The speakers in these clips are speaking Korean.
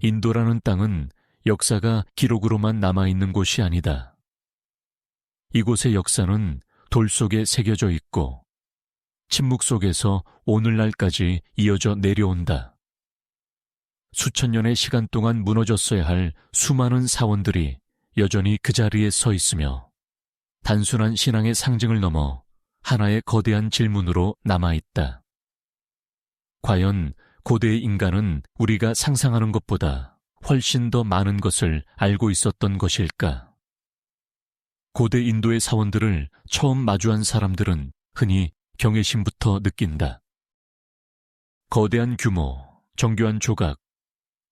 인도라는 땅은 역사가 기록으로만 남아있는 곳이 아니다. 이곳의 역사는 돌 속에 새겨져 있고 침묵 속에서 오늘날까지 이어져 내려온다. 수천 년의 시간 동안 무너졌어야 할 수많은 사원들이 여전히 그 자리에 서 있으며 단순한 신앙의 상징을 넘어 하나의 거대한 질문으로 남아있다. 과연 고대의 인간은 우리가 상상하는 것보다 훨씬 더 많은 것을 알고 있었던 것일까? 고대 인도의 사원들을 처음 마주한 사람들은 흔히 경외심부터 느낀다. 거대한 규모, 정교한 조각,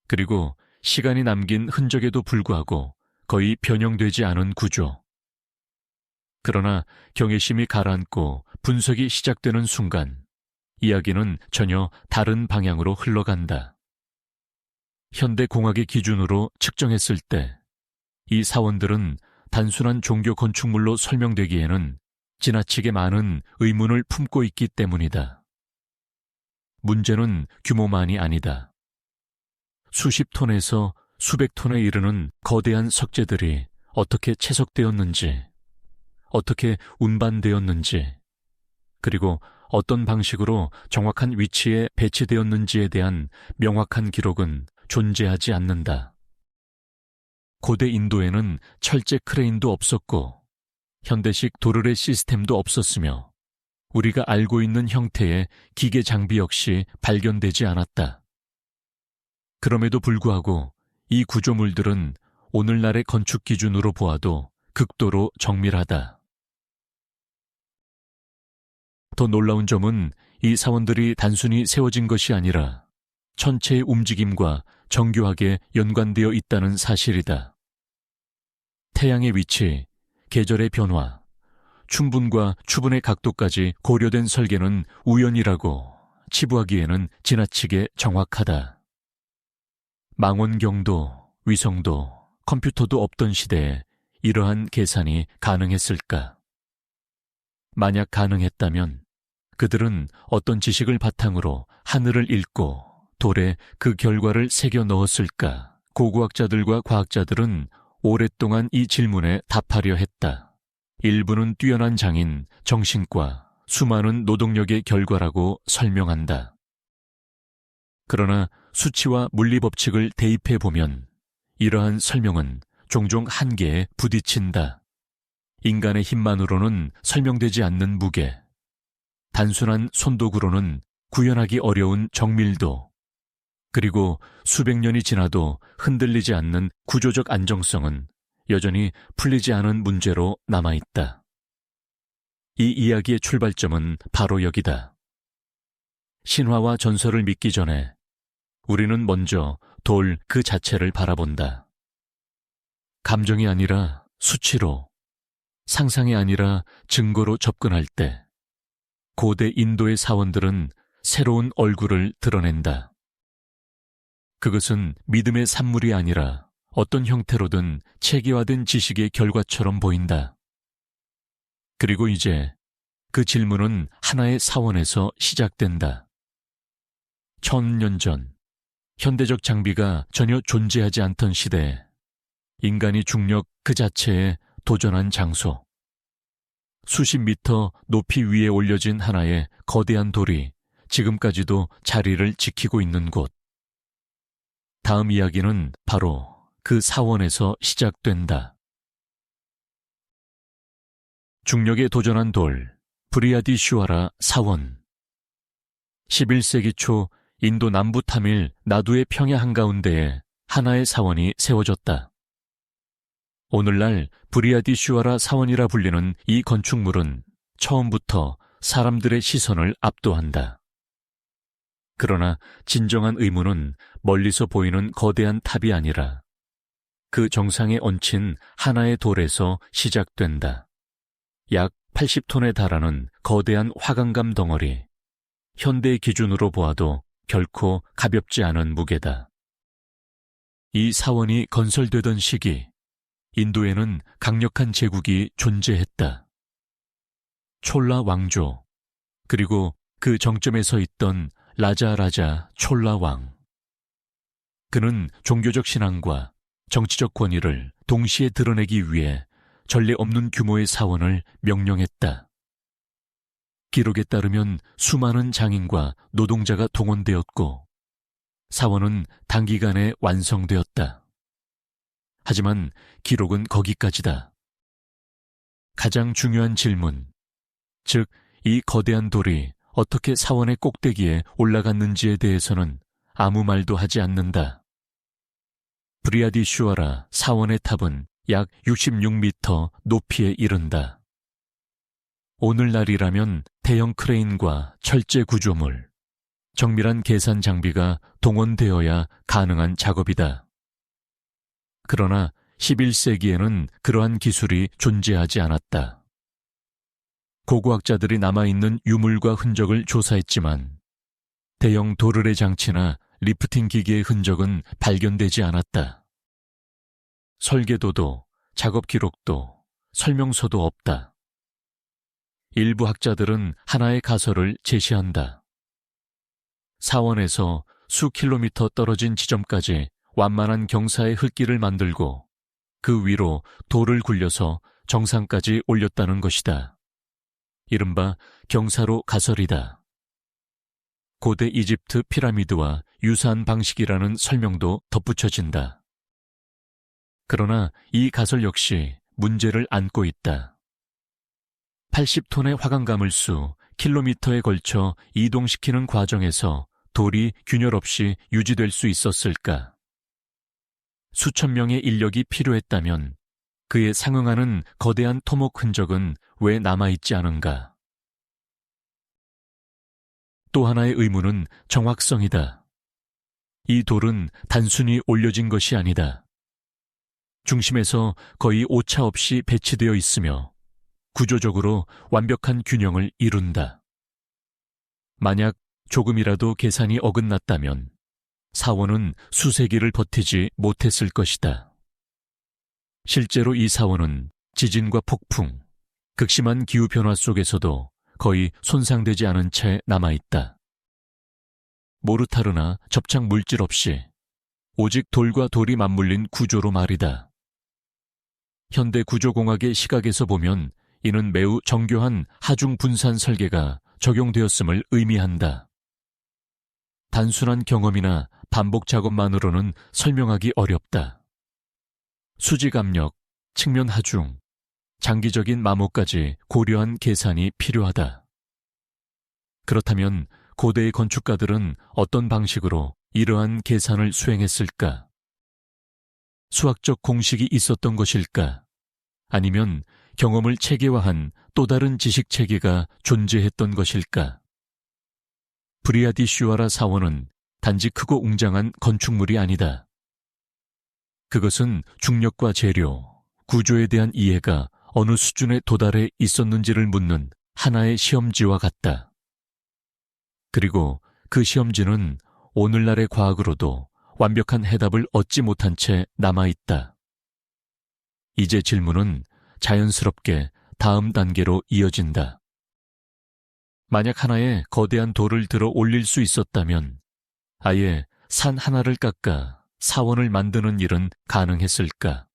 그리고 시간이 남긴 흔적에도 불구하고 거의 변형되지 않은 구조. 그러나 경외심이 가라앉고 분석이 시작되는 순간 이야기는 전혀 다른 방향으로 흘러간다. 현대공학의 기준으로 측정했을 때 이 사원들은 단순한 종교 건축물로 설명되기에는 지나치게 많은 의문을 품고 있기 때문이다. 문제는 규모만이 아니다. 수십 톤에서 수백 톤에 이르는 거대한 석재들이 어떻게 채석되었는지, 어떻게 운반되었는지, 그리고 어떤 방식으로 정확한 위치에 배치되었는지에 대한 명확한 기록은 존재하지 않는다. 고대 인도에는 철제 크레인도 없었고 현대식 도르래 시스템도 없었으며 우리가 알고 있는 형태의 기계 장비 역시 발견되지 않았다. 그럼에도 불구하고 이 구조물들은 오늘날의 건축 기준으로 보아도 극도로 정밀하다. 더 놀라운 점은 이 사원들이 단순히 세워진 것이 아니라 천체의 움직임과 정교하게 연관되어 있다는 사실이다. 태양의 위치, 계절의 변화, 춘분과 추분의 각도까지 고려된 설계는 우연이라고 치부하기에는 지나치게 정확하다. 망원경도, 위성도, 컴퓨터도 없던 시대에 이러한 계산이 가능했을까? 만약 가능했다면 그들은 어떤 지식을 바탕으로 하늘을 읽고 돌에 그 결과를 새겨 넣었을까? 고고학자들과 과학자들은 오랫동안 이 질문에 답하려 했다. 일부는 뛰어난 장인, 정신과 수많은 노동력의 결과라고 설명한다. 그러나 수치와 물리법칙을 대입해보면 이러한 설명은 종종 한계에 부딪힌다. 인간의 힘만으로는 설명되지 않는 무게, 단순한 손도구로는 구현하기 어려운 정밀도, 그리고 수백 년이 지나도 흔들리지 않는 구조적 안정성은 여전히 풀리지 않은 문제로 남아있다. 이 이야기의 출발점은 바로 여기다. 신화와 전설을 믿기 전에 우리는 먼저 돌 그 자체를 바라본다. 감정이 아니라 수치로, 상상이 아니라 증거로 접근할 때 고대 인도의 사원들은 새로운 얼굴을 드러낸다. 그것은 믿음의 산물이 아니라 어떤 형태로든 체계화된 지식의 결과처럼 보인다. 그리고 이제 그 질문은 하나의 사원에서 시작된다. 1000년 전, 현대적 장비가 전혀 존재하지 않던 시대에 인간이 중력 그 자체에 도전한 장소. 수십 미터 높이 위에 올려진 하나의 거대한 돌이 지금까지도 자리를 지키고 있는 곳. 다음 이야기는 바로 그 사원에서 시작된다. 중력에 도전한 돌, 브리하디슈아라 사원. 11세기 초 인도 남부 타밀 나두의 평야 한가운데에 하나의 사원이 세워졌다. 오늘날 브리하디슈아라 사원이라 불리는 이 건축물은 처음부터 사람들의 시선을 압도한다. 그러나 진정한 의문은 멀리서 보이는 거대한 탑이 아니라 그 정상에 얹힌 하나의 돌에서 시작된다. 약 80톤에 달하는 거대한 화강감 덩어리. 현대의 기준으로 보아도 결코 가볍지 않은 무게다. 이 사원이 건설되던 시기, 인도에는 강력한 제국이 존재했다. 촐라 왕조, 그리고 그 정점에 서 있던 라자 촐라 왕. 그는 종교적 신앙과 정치적 권위를 동시에 드러내기 위해 전례 없는 규모의 사원을 명령했다. 기록에 따르면 수많은 장인과 노동자가 동원되었고 사원은 단기간에 완성되었다. 하지만 기록은 거기까지다. 가장 중요한 질문, 즉 이 거대한 돌이 어떻게 사원의 꼭대기에 올라갔는지에 대해서는 아무 말도 하지 않는다. 브리하디슈아라 사원의 탑은 약 66m 높이에 이른다. 오늘날이라면 대형 크레인과 철제 구조물, 정밀한 계산 장비가 동원되어야 가능한 작업이다. 그러나 11세기에는 그러한 기술이 존재하지 않았다. 고고학자들이 남아있는 유물과 흔적을 조사했지만 대형 도르래 장치나 리프팅 기기의 흔적은 발견되지 않았다. 설계도도 작업 기록도 설명서도 없다. 일부 학자들은 하나의 가설을 제시한다. 사원에서 수 킬로미터 떨어진 지점까지 완만한 경사의 흙길을 만들고 그 위로 돌을 굴려서 정상까지 올렸다는 것이다. 이른바 경사로 가설이다. 고대 이집트 피라미드와 유사한 방식이라는 설명도 덧붙여진다. 그러나 이 가설 역시 문제를 안고 있다. 80톤의 화강가물수 킬로미터에 걸쳐 이동시키는 과정에서 돌이 균열 없이 유지될 수 있었을까? 수천 명의 인력이 필요했다면 그에 상응하는 거대한 토목 흔적은 왜 남아있지 않은가? 또 하나의 의문은 정확성이다. 이 돌은 단순히 올려진 것이 아니다. 중심에서 거의 오차 없이 배치되어 있으며 구조적으로 완벽한 균형을 이룬다. 만약 조금이라도 계산이 어긋났다면 사원은 수세기를 버티지 못했을 것이다. 실제로 이 사원은 지진과 폭풍, 극심한 기후변화 속에서도 거의 손상되지 않은 채 남아있다. 모르타르나 접착 물질 없이 오직 돌과 돌이 맞물린 구조로 말이다. 현대 구조공학의 시각에서 보면 이는 매우 정교한 하중 분산 설계가 적용되었음을 의미한다. 단순한 경험이나 반복 작업만으로는 설명하기 어렵다. 수직 압력, 측면 하중, 장기적인 마모까지 고려한 계산이 필요하다. 그렇다면 고대의 건축가들은 어떤 방식으로 이러한 계산을 수행했을까? 수학적 공식이 있었던 것일까? 아니면 경험을 체계화한 또 다른 지식 체계가 존재했던 것일까? 브리하디슈아라 사원은 단지 크고 웅장한 건축물이 아니다. 그것은 중력과 재료, 구조에 대한 이해가 어느 수준에 도달해 있었는지를 묻는 하나의 시험지와 같다. 그리고 그 시험지는 오늘날의 과학으로도 완벽한 해답을 얻지 못한 채 남아있다. 이제 질문은 자연스럽게 다음 단계로 이어진다. 만약 하나의 거대한 돌을 들어 올릴 수 있었다면 아예 산 하나를 깎아 사원을 만드는 일은 가능했을까?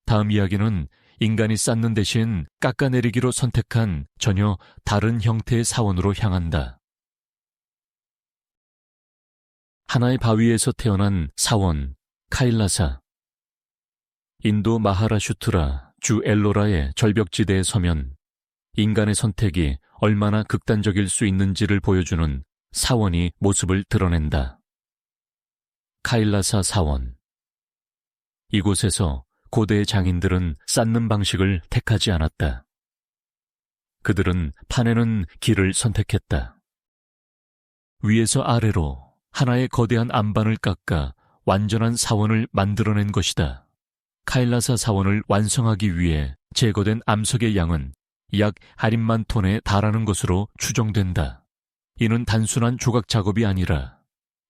다음 이야기는 인간이 쌓는 대신 깎아내리기로 선택한 전혀 다른 형태의 사원으로 향한다. 하나의 바위에서 태어난 사원, 카일라사. 인도 마하라슈트라, 주 엘로라의 절벽지대에 서면 인간의 선택이 얼마나 극단적일 수 있는지를 보여주는 사원이 모습을 드러낸다. 카일라사 사원. 이곳에서 고대의 장인들은 쌓는 방식을 택하지 않았다. 그들은 파내는 길을 선택했다. 위에서 아래로 하나의 거대한 안반을 깎아 완전한 사원을 만들어낸 것이다. 카일라사 사원을 완성하기 위해 제거된 암석의 양은 약 1인만 톤에 달하는 것으로 추정된다. 이는 단순한 조각 작업이 아니라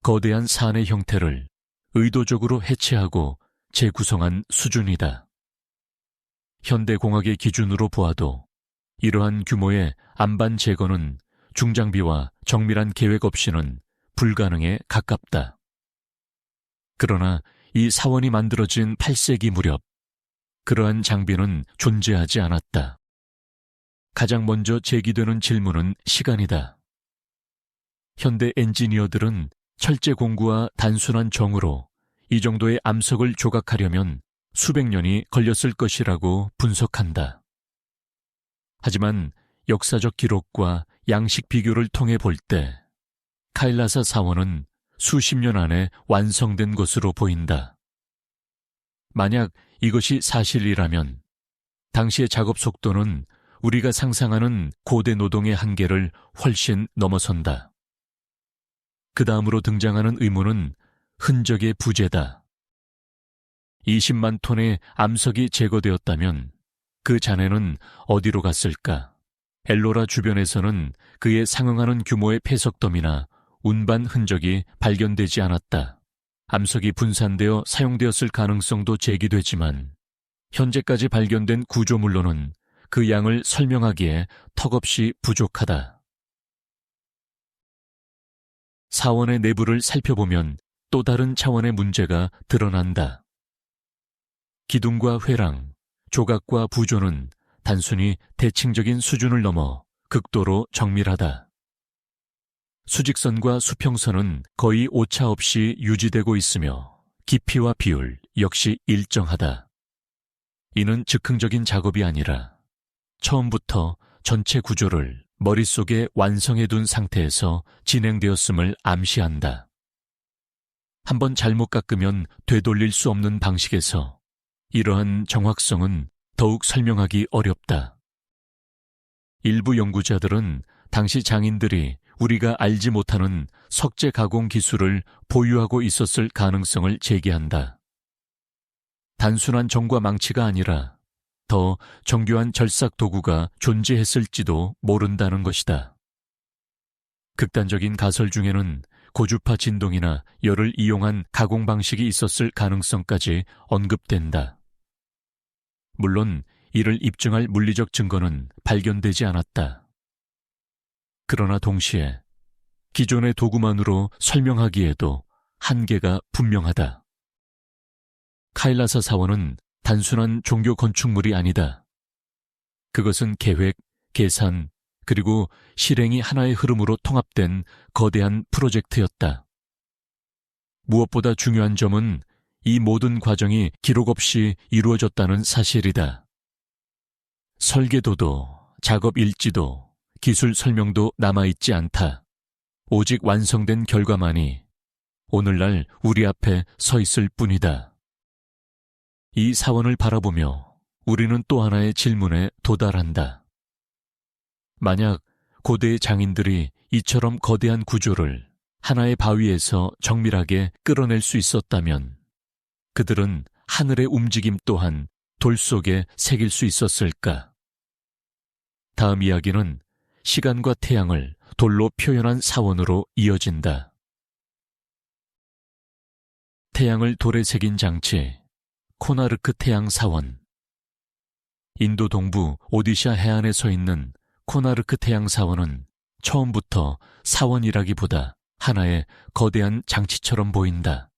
거대한 산의 형태를 의도적으로 해체하고 재구성한 수준이다. 현대공학의 기준으로 보아도 이러한 규모의 안반 제거는 중장비와 정밀한 계획 없이는 불가능에 가깝다. 그러나 이 사원이 만들어진 8세기 무렵 그러한 장비는 존재하지 않았다. 가장 먼저 제기되는 질문은 시간이다. 현대 엔지니어들은 철제 공구와 단순한 정으로 이 정도의 암석을 조각하려면 수백 년이 걸렸을 것이라고 분석한다. 하지만 역사적 기록과 양식 비교를 통해 볼 때 카일라사 사원은 수십 년 안에 완성된 것으로 보인다. 만약 이것이 사실이라면 당시의 작업 속도는 우리가 상상하는 고대 노동의 한계를 훨씬 넘어선다. 그 다음으로 등장하는 의문은 흔적의 부재다. 20만 톤의 암석이 제거되었다면 그 잔해는 어디로 갔을까? 엘로라 주변에서는 그에 상응하는 규모의 폐석덤이나 운반 흔적이 발견되지 않았다. 암석이 분산되어 사용되었을 가능성도 제기되지만 현재까지 발견된 구조물로는 그 양을 설명하기에 턱없이 부족하다. 사원의 내부를 살펴보면 또 다른 차원의 문제가 드러난다. 기둥과 회랑, 조각과 부조는 단순히 대칭적인 수준을 넘어 극도로 정밀하다. 수직선과 수평선은 거의 오차 없이 유지되고 있으며 깊이와 비율 역시 일정하다. 이는 즉흥적인 작업이 아니라 처음부터 전체 구조를 머릿속에 완성해둔 상태에서 진행되었음을 암시한다. 한번 잘못 깎으면 되돌릴 수 없는 방식에서 이러한 정확성은 더욱 설명하기 어렵다. 일부 연구자들은 당시 장인들이 우리가 알지 못하는 석재 가공 기술을 보유하고 있었을 가능성을 제기한다. 단순한 정과 망치가 아니라 더 정교한 절삭 도구가 존재했을지도 모른다는 것이다. 극단적인 가설 중에는 고주파 진동이나 열을 이용한 가공 방식이 있었을 가능성까지 언급된다. 물론 이를 입증할 물리적 증거는 발견되지 않았다. 그러나 동시에 기존의 도구만으로 설명하기에도 한계가 분명하다. 카일라사 사원은 단순한 종교 건축물이 아니다. 그것은 계획, 계산, 그리고 실행이 하나의 흐름으로 통합된 거대한 프로젝트였다. 무엇보다 중요한 점은 이 모든 과정이 기록 없이 이루어졌다는 사실이다. 설계도도, 작업 일지도, 기술 설명도 남아있지 않다. 오직 완성된 결과만이 오늘날 우리 앞에 서 있을 뿐이다. 이 사원을 바라보며 우리는 또 하나의 질문에 도달한다. 만약 고대의 장인들이 이처럼 거대한 구조를 하나의 바위에서 정밀하게 끌어낼 수 있었다면 그들은 하늘의 움직임 또한 돌 속에 새길 수 있었을까? 다음 이야기는 시간과 태양을 돌로 표현한 사원으로 이어진다. 태양을 돌에 새긴 장치, 코나르크 태양 사원. 인도 동부 오디샤 해안에 서 있는 코나르크 태양 사원은 처음부터 사원이라기보다 하나의 거대한 장치처럼 보인다.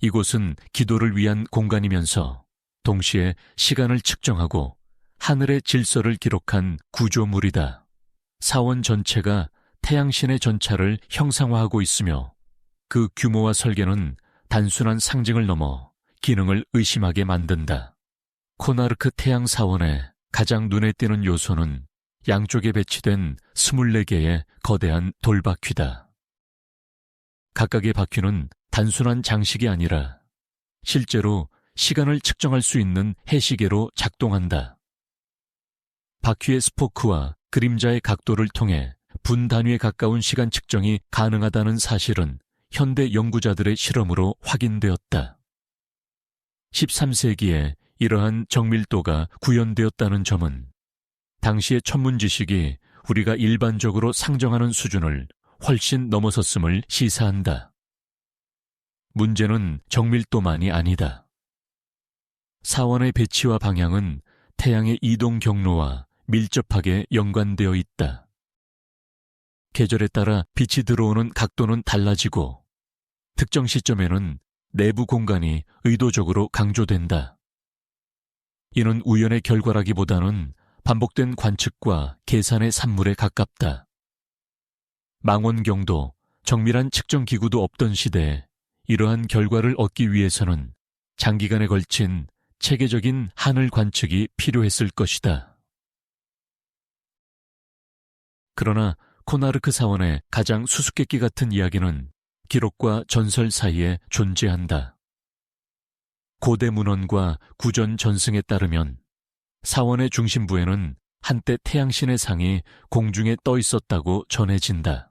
이곳은 기도를 위한 공간이면서 동시에 시간을 측정하고 하늘의 질서를 기록한 구조물이다. 사원 전체가 태양신의 전차를 형상화하고 있으며 그 규모와 설계는 단순한 상징을 넘어 기능을 의심하게 만든다. 코나르크 태양 사원의 가장 눈에 띄는 요소는 양쪽에 배치된 24개의 거대한 돌바퀴다. 각각의 바퀴는 단순한 장식이 아니라 실제로 시간을 측정할 수 있는 해시계로 작동한다. 바퀴의 스포크와 그림자의 각도를 통해 분 단위에 가까운 시간 측정이 가능하다는 사실은 현대 연구자들의 실험으로 확인되었다. 13세기에 이러한 정밀도가 구현되었다는 점은 당시의 천문 지식이 우리가 일반적으로 상정하는 수준을 훨씬 넘어섰음을 시사한다. 문제는 정밀도만이 아니다. 사원의 배치와 방향은 태양의 이동 경로와 밀접하게 연관되어 있다. 계절에 따라 빛이 들어오는 각도는 달라지고 특정 시점에는 내부 공간이 의도적으로 강조된다. 이는 우연의 결과라기보다는 반복된 관측과 계산의 산물에 가깝다. 망원경도 정밀한 측정 기구도 없던 시대에 이러한 결과를 얻기 위해서는 장기간에 걸친 체계적인 하늘 관측이 필요했을 것이다. 그러나 코나르크 사원의 가장 수수께끼 같은 이야기는 기록과 전설 사이에 존재한다. 고대 문헌과 구전 전승에 따르면 사원의 중심부에는 한때 태양신의 상이 공중에 떠 있었다고 전해진다.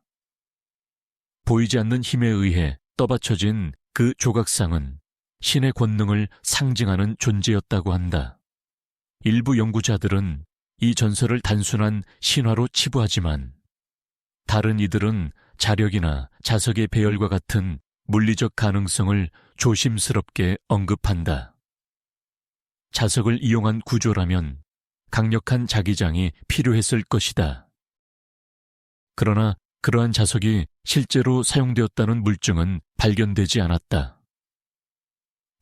보이지 않는 힘에 의해 떠받쳐진 그 조각상은 신의 권능을 상징하는 존재였다고 한다. 일부 연구자들은 이 전설을 단순한 신화로 치부하지만 다른 이들은 자력이나 자석의 배열과 같은 물리적 가능성을 조심스럽게 언급한다. 자석을 이용한 구조라면 강력한 자기장이 필요했을 것이다. 그러나 그러한 자석이 실제로 사용되었다는 물증은 발견되지 않았다.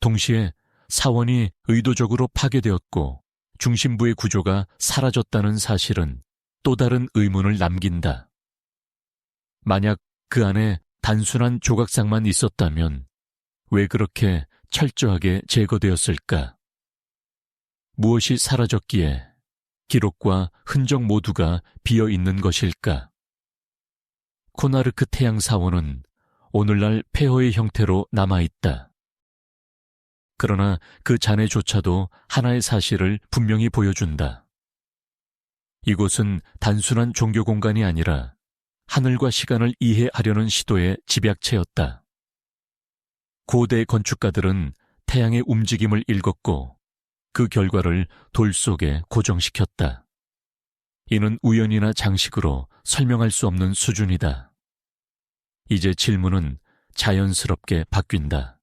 동시에 사원이 의도적으로 파괴되었고 중심부의 구조가 사라졌다는 사실은 또 다른 의문을 남긴다. 만약 그 안에 단순한 조각상만 있었다면 왜 그렇게 철저하게 제거되었을까? 무엇이 사라졌기에 기록과 흔적 모두가 비어 있는 것일까? 코나르크 태양 사원은 오늘날 폐허의 형태로 남아있다. 그러나 그 잔해조차도 하나의 사실을 분명히 보여준다. 이곳은 단순한 종교 공간이 아니라 하늘과 시간을 이해하려는 시도의 집약체였다. 고대 건축가들은 태양의 움직임을 읽었고 그 결과를 돌 속에 고정시켰다. 이는 우연이나 장식으로 설명할 수 없는 수준이다. 이제 질문은 자연스럽게 바뀐다.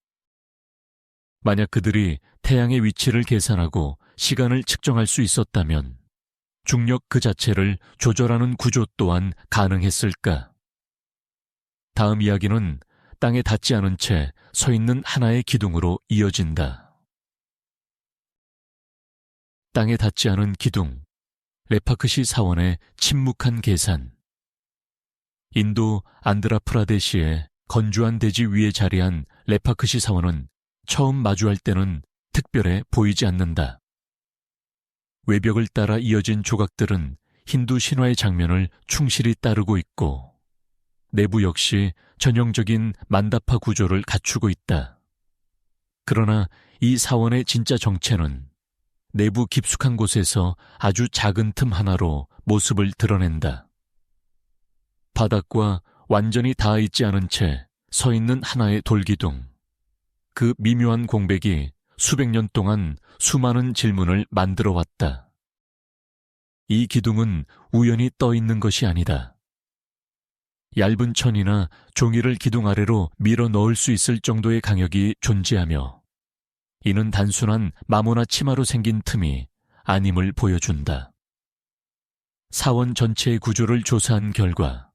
만약 그들이 태양의 위치를 계산하고 시간을 측정할 수 있었다면 중력 그 자체를 조절하는 구조 또한 가능했을까? 다음 이야기는 땅에 닿지 않은 채 서 있는 하나의 기둥으로 이어진다. 땅에 닿지 않은 기둥, 레파크시 사원의 침묵한 계산. 인도 안드라프라데시의 건조한 대지 위에 자리한 레파크시 사원은 처음 마주할 때는 특별해 보이지 않는다. 외벽을 따라 이어진 조각들은 힌두 신화의 장면을 충실히 따르고 있고 내부 역시 전형적인 만다파 구조를 갖추고 있다. 그러나 이 사원의 진짜 정체는 내부 깊숙한 곳에서 아주 작은 틈 하나로 모습을 드러낸다. 바닥과 완전히 닿아 있지 않은 채 서 있는 하나의 돌기둥. 그 미묘한 공백이 수백 년 동안 수많은 질문을 만들어 왔다. 이 기둥은 우연히 떠 있는 것이 아니다. 얇은 천이나 종이를 기둥 아래로 밀어 넣을 수 있을 정도의 강력이 존재하며 이는 단순한 마모나 치마로 생긴 틈이 아님을 보여준다. 사원 전체의 구조를 조사한 결과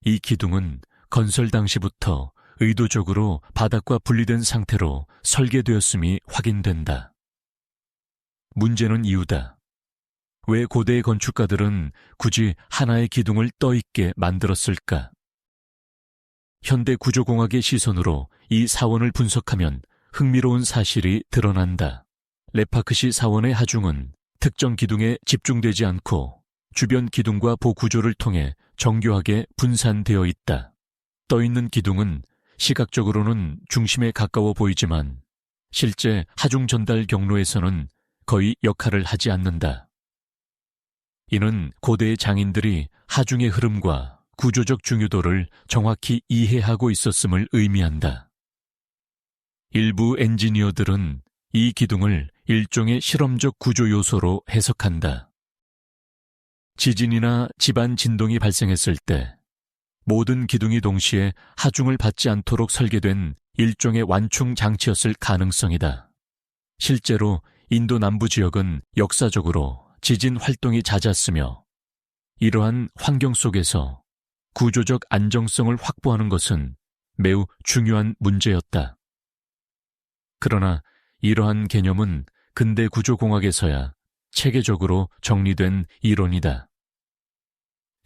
이 기둥은 건설 당시부터 의도적으로 바닥과 분리된 상태로 설계되었음이 확인된다. 문제는 이유다. 왜 고대의 건축가들은 굳이 하나의 기둥을 떠있게 만들었을까? 현대 구조공학의 시선으로 이 사원을 분석하면 흥미로운 사실이 드러난다. 레파크시 사원의 하중은 특정 기둥에 집중되지 않고 주변 기둥과 보구조를 통해 정교하게 분산되어 있다. 떠있는 기둥은 시각적으로는 중심에 가까워 보이지만 실제 하중 전달 경로에서는 거의 역할을 하지 않는다. 이는 고대의 장인들이 하중의 흐름과 구조적 중요도를 정확히 이해하고 있었음을 의미한다. 일부 엔지니어들은 이 기둥을 일종의 실험적 구조 요소로 해석한다. 지진이나 집안 진동이 발생했을 때 모든 기둥이 동시에 하중을 받지 않도록 설계된 일종의 완충 장치였을 가능성이다. 실제로 인도 남부 지역은 역사적으로 지진 활동이 잦았으며 이러한 환경 속에서 구조적 안정성을 확보하는 것은 매우 중요한 문제였다. 그러나 이러한 개념은 근대 구조공학에서야 체계적으로 정리된 이론이다.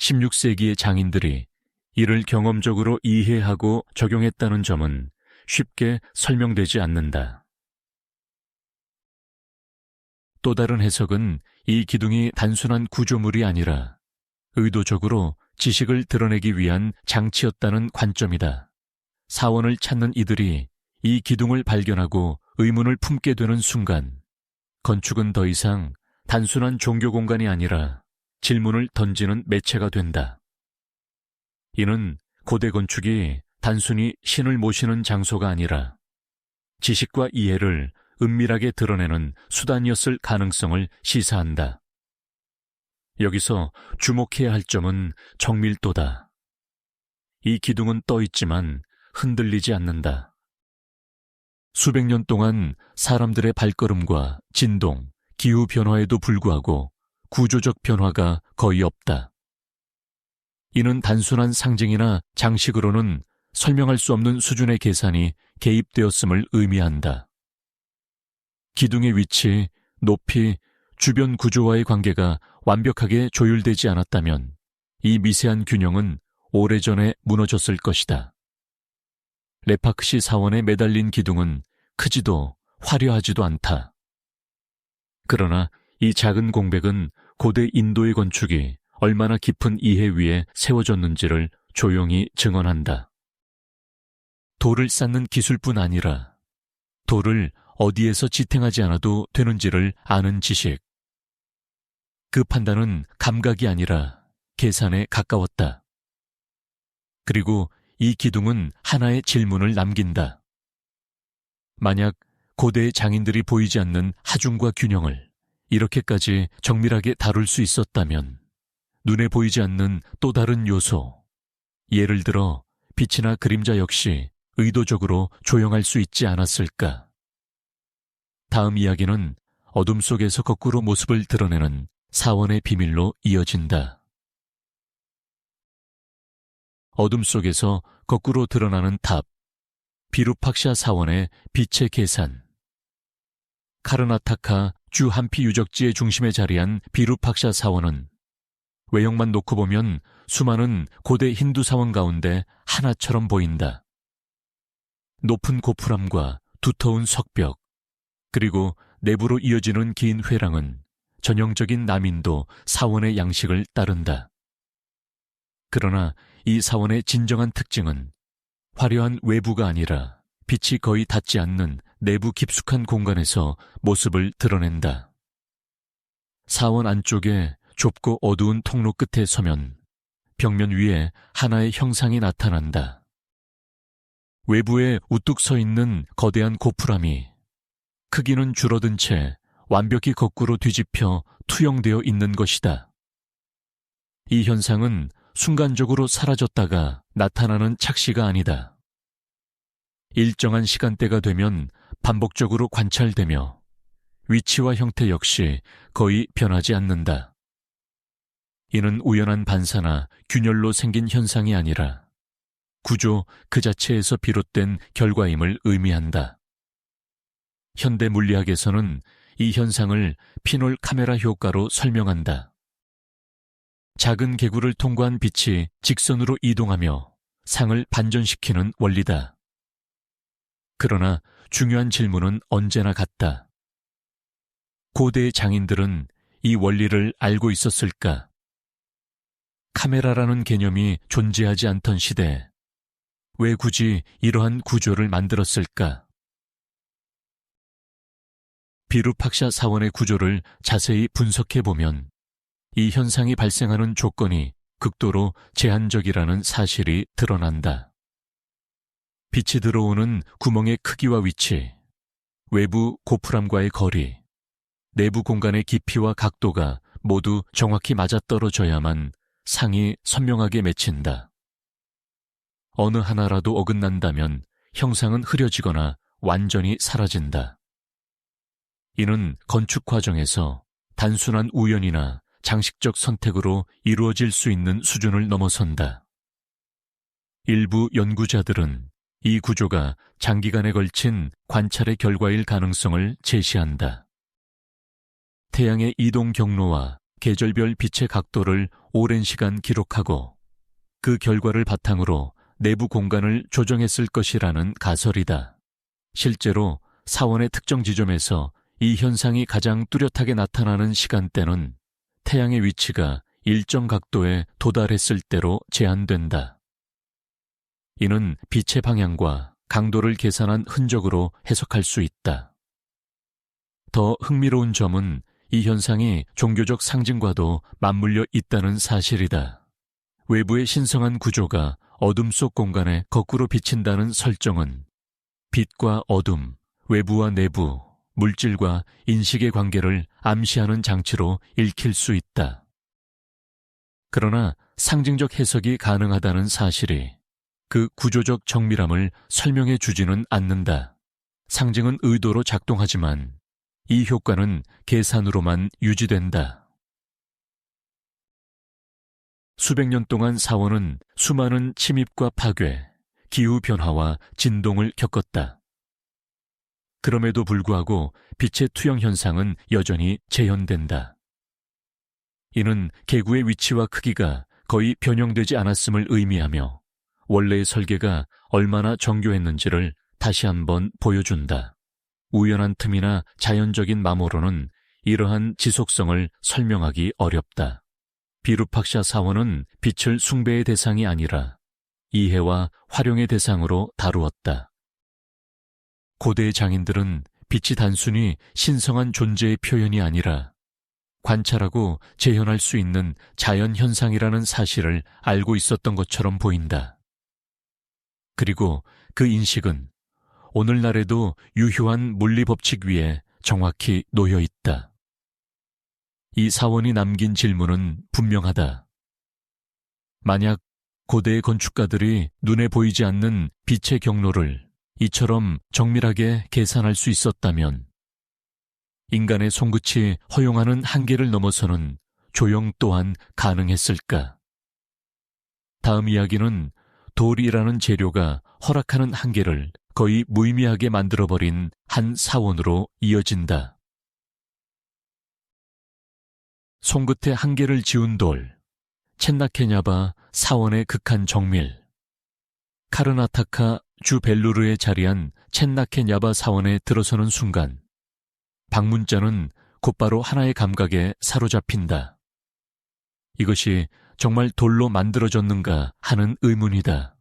16세기의 장인들이 이를 경험적으로 이해하고 적용했다는 점은 쉽게 설명되지 않는다. 또 다른 해석은 이 기둥이 단순한 구조물이 아니라 의도적으로 지식을 드러내기 위한 장치였다는 관점이다. 사원을 찾는 이들이 이 기둥을 발견하고 의문을 품게 되는 순간, 건축은 더 이상 단순한 종교 공간이 아니라 질문을 던지는 매체가 된다. 이는 고대 건축이 단순히 신을 모시는 장소가 아니라 지식과 이해를 은밀하게 드러내는 수단이었을 가능성을 시사한다. 여기서 주목해야 할 점은 정밀도다. 이 기둥은 떠 있지만 흔들리지 않는다. 수백 년 동안 사람들의 발걸음과 진동, 기후 변화에도 불구하고 구조적 변화가 거의 없다. 이는 단순한 상징이나 장식으로는 설명할 수 없는 수준의 계산이 개입되었음을 의미한다. 기둥의 위치, 높이, 주변 구조와의 관계가 완벽하게 조율되지 않았다면 이 미세한 균형은 오래전에 무너졌을 것이다. 레파크시 사원에 매달린 기둥은 크지도 화려하지도 않다. 그러나 이 작은 공백은 고대 인도의 건축이 얼마나 깊은 이해 위에 세워졌는지를 조용히 증언한다. 돌을 쌓는 기술뿐 아니라 돌을 어디에서 지탱하지 않아도 되는지를 아는 지식. 그 판단은 감각이 아니라 계산에 가까웠다. 그리고 이 기둥은 하나의 질문을 남긴다. 만약 고대의 장인들이 보이지 않는 하중과 균형을 이렇게까지 정밀하게 다룰 수 있었다면 눈에 보이지 않는 또 다른 요소, 예를 들어 빛이나 그림자 역시 의도적으로 조형할 수 있지 않았을까? 다음 이야기는 어둠 속에서 거꾸로 모습을 드러내는 사원의 비밀로 이어진다. 어둠 속에서 거꾸로 드러나는 탑, 비루팍샤 사원의 빛의 계산. 카르나타카 주 한피 유적지의 중심에 자리한 비루팍샤 사원은 외형만 놓고 보면 수많은 고대 힌두 사원 가운데 하나처럼 보인다. 높은 고풀함과 두터운 석벽, 그리고 내부로 이어지는 긴 회랑은 전형적인 남인도 사원의 양식을 따른다. 그러나 이 사원의 진정한 특징은 화려한 외부가 아니라 빛이 거의 닿지 않는 내부 깊숙한 공간에서 모습을 드러낸다. 사원 안쪽에 좁고 어두운 통로 끝에 서면 벽면 위에 하나의 형상이 나타난다. 외부에 우뚝 서 있는 거대한 고풀함이 크기는 줄어든 채 완벽히 거꾸로 뒤집혀 투영되어 있는 것이다. 이 현상은 순간적으로 사라졌다가 나타나는 착시가 아니다. 일정한 시간대가 되면 반복적으로 관찰되며 위치와 형태 역시 거의 변하지 않는다. 이는 우연한 반사나 균열로 생긴 현상이 아니라 구조 그 자체에서 비롯된 결과임을 의미한다. 현대 물리학에서는 이 현상을 피놀 카메라 효과로 설명한다. 작은 개구를 통과한 빛이 직선으로 이동하며 상을 반전시키는 원리다. 그러나 중요한 질문은 언제나 같다. 고대의 장인들은 이 원리를 알고 있었을까? 카메라라는 개념이 존재하지 않던 시대, 왜 굳이 이러한 구조를 만들었을까? 비루팍샤 사원의 구조를 자세히 분석해보면 이 현상이 발생하는 조건이 극도로 제한적이라는 사실이 드러난다. 빛이 들어오는 구멍의 크기와 위치, 외부 고풀함과의 거리, 내부 공간의 깊이와 각도가 모두 정확히 맞아떨어져야만 상이 선명하게 맺힌다. 어느 하나라도 어긋난다면 형상은 흐려지거나 완전히 사라진다. 이는 건축 과정에서 단순한 우연이나 장식적 선택으로 이루어질 수 있는 수준을 넘어선다. 일부 연구자들은 이 구조가 장기간에 걸친 관찰의 결과일 가능성을 제시한다. 태양의 이동 경로와 계절별 빛의 각도를 오랜 시간 기록하고 그 결과를 바탕으로 내부 공간을 조정했을 것이라는 가설이다. 실제로 사원의 특정 지점에서 이 현상이 가장 뚜렷하게 나타나는 시간대는 태양의 위치가 일정 각도에 도달했을 때로 제한된다. 이는 빛의 방향과 강도를 계산한 흔적으로 해석할 수 있다. 더 흥미로운 점은 이 현상이 종교적 상징과도 맞물려 있다는 사실이다. 외부의 신성한 구조가 어둠 속 공간에 거꾸로 비친다는 설정은 빛과 어둠, 외부와 내부, 물질과 인식의 관계를 암시하는 장치로 읽힐 수 있다. 그러나 상징적 해석이 가능하다는 사실이 그 구조적 정밀함을 설명해 주지는 않는다. 상징은 의도로 작동하지만 이 효과는 계산으로만 유지된다. 수백 년 동안 사원은 수많은 침입과 파괴, 기후변화와 진동을 겪었다. 그럼에도 불구하고 빛의 투영 현상은 여전히 재현된다. 이는 계구의 위치와 크기가 거의 변형되지 않았음을 의미하며 원래의 설계가 얼마나 정교했는지를 다시 한번 보여준다. 우연한 틈이나 자연적인 마모로는 이러한 지속성을 설명하기 어렵다. 비루팍샤 사원은 빛을 숭배의 대상이 아니라 이해와 활용의 대상으로 다루었다. 고대의 장인들은 빛이 단순히 신성한 존재의 표현이 아니라 관찰하고 재현할 수 있는 자연 현상이라는 사실을 알고 있었던 것처럼 보인다. 그리고 그 인식은 오늘날에도 유효한 물리 법칙 위에 정확히 놓여 있다. 이 사원이 남긴 질문은 분명하다. 만약 고대의 건축가들이 눈에 보이지 않는 빛의 경로를 이처럼 정밀하게 계산할 수 있었다면 인간의 손끝이 허용하는 한계를 넘어서는 조형 또한 가능했을까? 다음 이야기는 돌이라는 재료가 허락하는 한계를 거의 무의미하게 만들어버린 한 사원으로 이어진다. 손끝에 한계를 지운 돌, 첸나케냐바 사원의 극한 정밀. 카르나타카 주 벨루르에 자리한 첸나케냐바 사원에 들어서는 순간 방문자는 곧바로 하나의 감각에 사로잡힌다. 이것이 정말 돌로 만들어졌는가 하는 의문이다.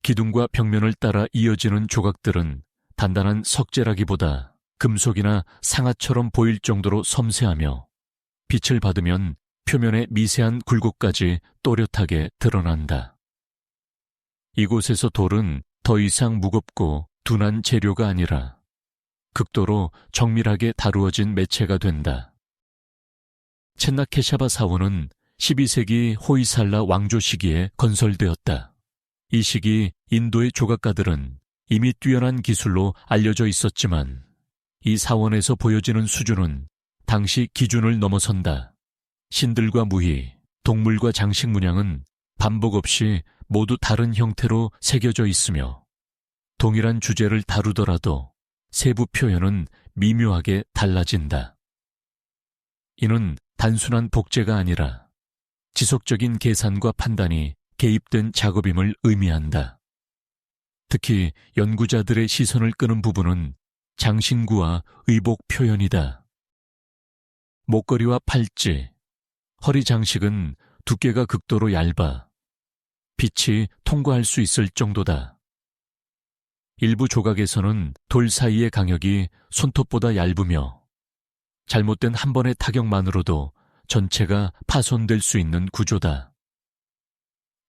기둥과 벽면을 따라 이어지는 조각들은 단단한 석재라기보다 금속이나 상아처럼 보일 정도로 섬세하며 빛을 받으면 표면의 미세한 굴곡까지 또렷하게 드러난다. 이곳에서 돌은 더 이상 무겁고 둔한 재료가 아니라 극도로 정밀하게 다루어진 매체가 된다. 첸나케샤바 사원은 12세기 호이살라 왕조 시기에 건설되었다. 이 시기 인도의 조각가들은 이미 뛰어난 기술로 알려져 있었지만 이 사원에서 보여지는 수준은 당시 기준을 넘어선다. 신들과 무희, 동물과 장식 문양은 반복 없이 모두 다른 형태로 새겨져 있으며 동일한 주제를 다루더라도 세부 표현은 미묘하게 달라진다. 이는 단순한 복제가 아니라 지속적인 계산과 판단이 개입된 작업임을 의미한다. 특히 연구자들의 시선을 끄는 부분은 장신구와 의복 표현이다. 목걸이와 팔찌, 허리 장식은 두께가 극도로 얇아 빛이 통과할 수 있을 정도다. 일부 조각에서는 돌 사이의 강역이 손톱보다 얇으며 잘못된 한 번의 타격만으로도 전체가 파손될 수 있는 구조다.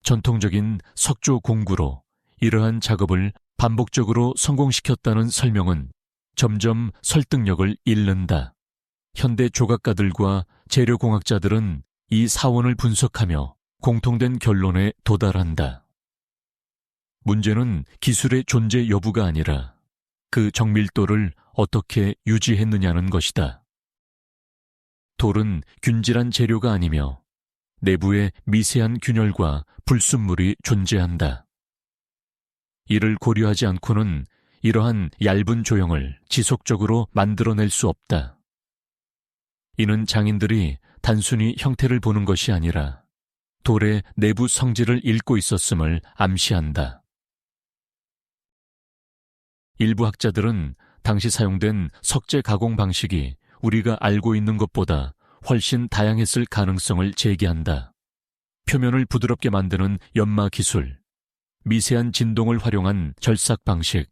전통적인 석조 공구로 이러한 작업을 반복적으로 성공시켰다는 설명은 점점 설득력을 잃는다. 현대 조각가들과 재료공학자들은 이 사원을 분석하며 공통된 결론에 도달한다. 문제는 기술의 존재 여부가 아니라 그 정밀도를 어떻게 유지했느냐는 것이다. 돌은 균질한 재료가 아니며 내부에 미세한 균열과 불순물이 존재한다. 이를 고려하지 않고는 이러한 얇은 조형을 지속적으로 만들어낼 수 없다. 이는 장인들이 단순히 형태를 보는 것이 아니라 돌의 내부 성질을 읽고 있었음을 암시한다. 일부 학자들은 당시 사용된 석재 가공 방식이 우리가 알고 있는 것보다 훨씬 다양했을 가능성을 제기한다. 표면을 부드럽게 만드는 연마 기술, 미세한 진동을 활용한 절삭 방식,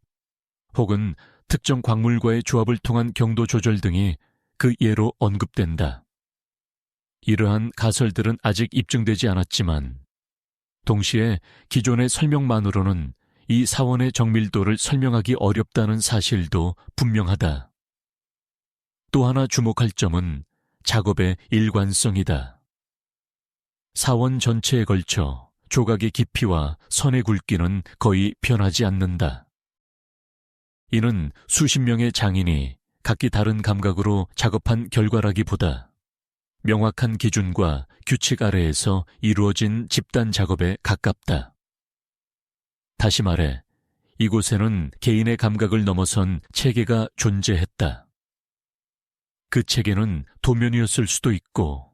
혹은 특정 광물과의 조합을 통한 경도 조절 등이 그 예로 언급된다. 이러한 가설들은 아직 입증되지 않았지만 동시에 기존의 설명만으로는 이 사원의 정밀도를 설명하기 어렵다는 사실도 분명하다. 또 하나 주목할 점은 작업의 일관성이다. 사원 전체에 걸쳐 조각의 깊이와 선의 굵기는 거의 변하지 않는다. 이는 수십 명의 장인이 각기 다른 감각으로 작업한 결과라기보다 명확한 기준과 규칙 아래에서 이루어진 집단 작업에 가깝다. 다시 말해, 이곳에는 개인의 감각을 넘어선 체계가 존재했다. 그 체계는 도면이었을 수도 있고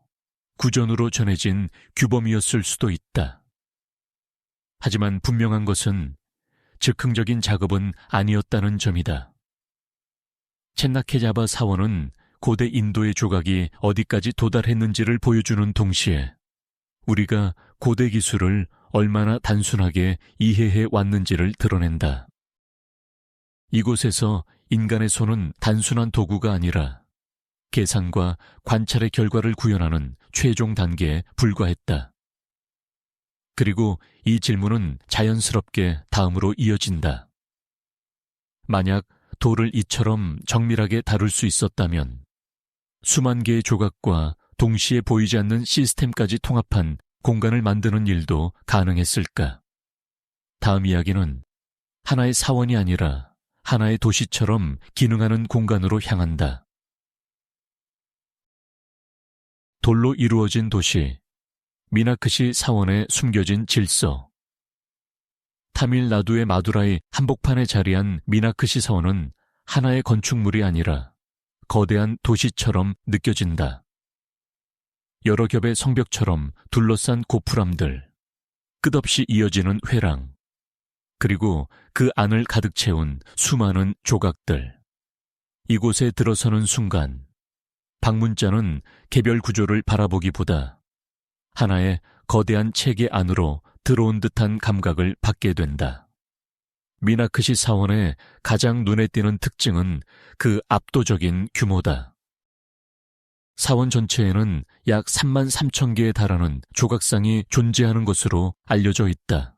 구전으로 전해진 규범이었을 수도 있다. 하지만 분명한 것은 즉흥적인 작업은 아니었다는 점이다. 첸나케자바 사원은 고대 인도의 조각이 어디까지 도달했는지를 보여주는 동시에 우리가 고대 기술을 얼마나 단순하게 이해해 왔는지를 드러낸다. 이곳에서 인간의 손은 단순한 도구가 아니라 계산과 관찰의 결과를 구현하는 최종 단계에 불과했다. 그리고 이 질문은 자연스럽게 다음으로 이어진다. 만약 돌을 이처럼 정밀하게 다룰 수 있었다면 수만 개의 조각과 동시에 보이지 않는 시스템까지 통합한 공간을 만드는 일도 가능했을까? 다음 이야기는 하나의 사원이 아니라 하나의 도시처럼 기능하는 공간으로 향한다. 돌로 이루어진 도시, 미나크시 사원에 숨겨진 질서. 타밀나두의 마두라이 한복판에 자리한 미나크시 사원은 하나의 건축물이 아니라 거대한 도시처럼 느껴진다. 여러 겹의 성벽처럼 둘러싼 고풀함들, 끝없이 이어지는 회랑, 그리고 그 안을 가득 채운 수많은 조각들. 이곳에 들어서는 순간 방문자는 개별 구조를 바라보기보다 하나의 거대한 체계 안으로 들어온 듯한 감각을 받게 된다. 미나크시 사원의 가장 눈에 띄는 특징은 그 압도적인 규모다. 사원 전체에는 약 3만 3천 개에 달하는 조각상이 존재하는 것으로 알려져 있다.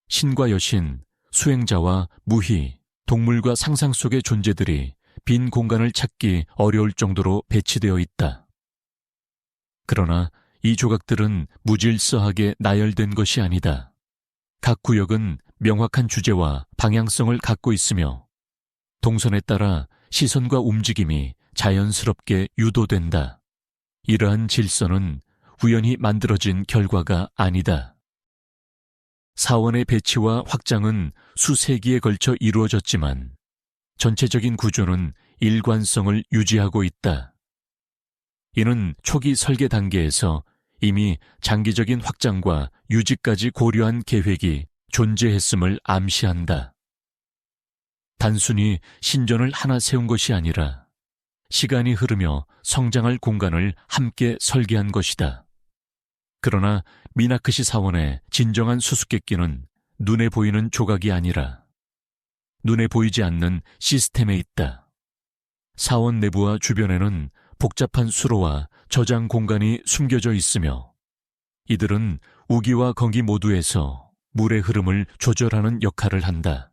신과 여신, 수행자와 무희, 동물과 상상 속의 존재들이 빈 공간을 찾기 어려울 정도로 배치되어 있다. 그러나 이 조각들은 무질서하게 나열된 것이 아니다. 각 구역은 명확한 주제와 방향성을 갖고 있으며 동선에 따라 시선과 움직임이 자연스럽게 유도된다. 이러한 질서는 우연히 만들어진 결과가 아니다. 사원의 배치와 확장은 수세기에 걸쳐 이루어졌지만 전체적인 구조는 일관성을 유지하고 있다. 이는 초기 설계 단계에서 이미 장기적인 확장과 유지까지 고려한 계획이 존재했음을 암시한다. 단순히 신전을 하나 세운 것이 아니라 시간이 흐르며 성장할 공간을 함께 설계한 것이다. 그러나 미나크시 사원의 진정한 수수께끼는 눈에 보이는 조각이 아니라 눈에 보이지 않는 시스템에 있다. 사원 내부와 주변에는 복잡한 수로와 저장 공간이 숨겨져 있으며 이들은 우기와 건기 모두에서 물의 흐름을 조절하는 역할을 한다.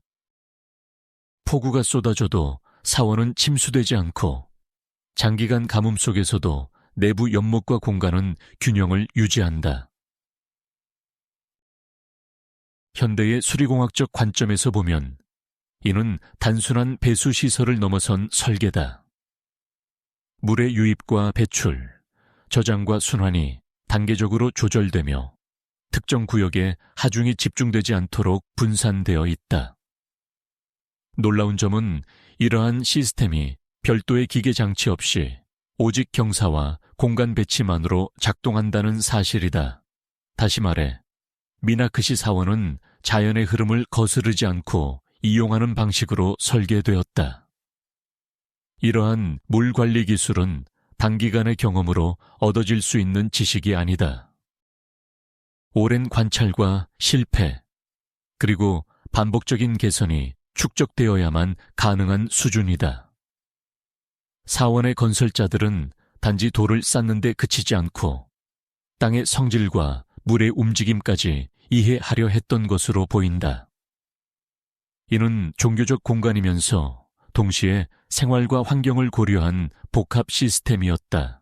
폭우가 쏟아져도 사원은 침수되지 않고 장기간 가뭄 속에서도 내부 연못과 공간은 균형을 유지한다. 현대의 수리공학적 관점에서 보면 이는 단순한 배수 시설을 넘어선 설계다. 물의 유입과 배출, 저장과 순환이 단계적으로 조절되며 특정 구역에 하중이 집중되지 않도록 분산되어 있다. 놀라운 점은 이러한 시스템이 별도의 기계 장치 없이 오직 경사와 공간 배치만으로 작동한다는 사실이다. 다시 말해, 미나크시 사원은 자연의 흐름을 거스르지 않고 이용하는 방식으로 설계되었다. 이러한 물 관리 기술은 단기간의 경험으로 얻어질 수 있는 지식이 아니다. 오랜 관찰과 실패, 그리고 반복적인 개선이 축적되어야만 가능한 수준이다. 사원의 건설자들은 단지 돌을 쌓는 데 그치지 않고 땅의 성질과 물의 움직임까지 이해하려 했던 것으로 보인다. 이는 종교적 공간이면서 동시에 생활과 환경을 고려한 복합 시스템이었다.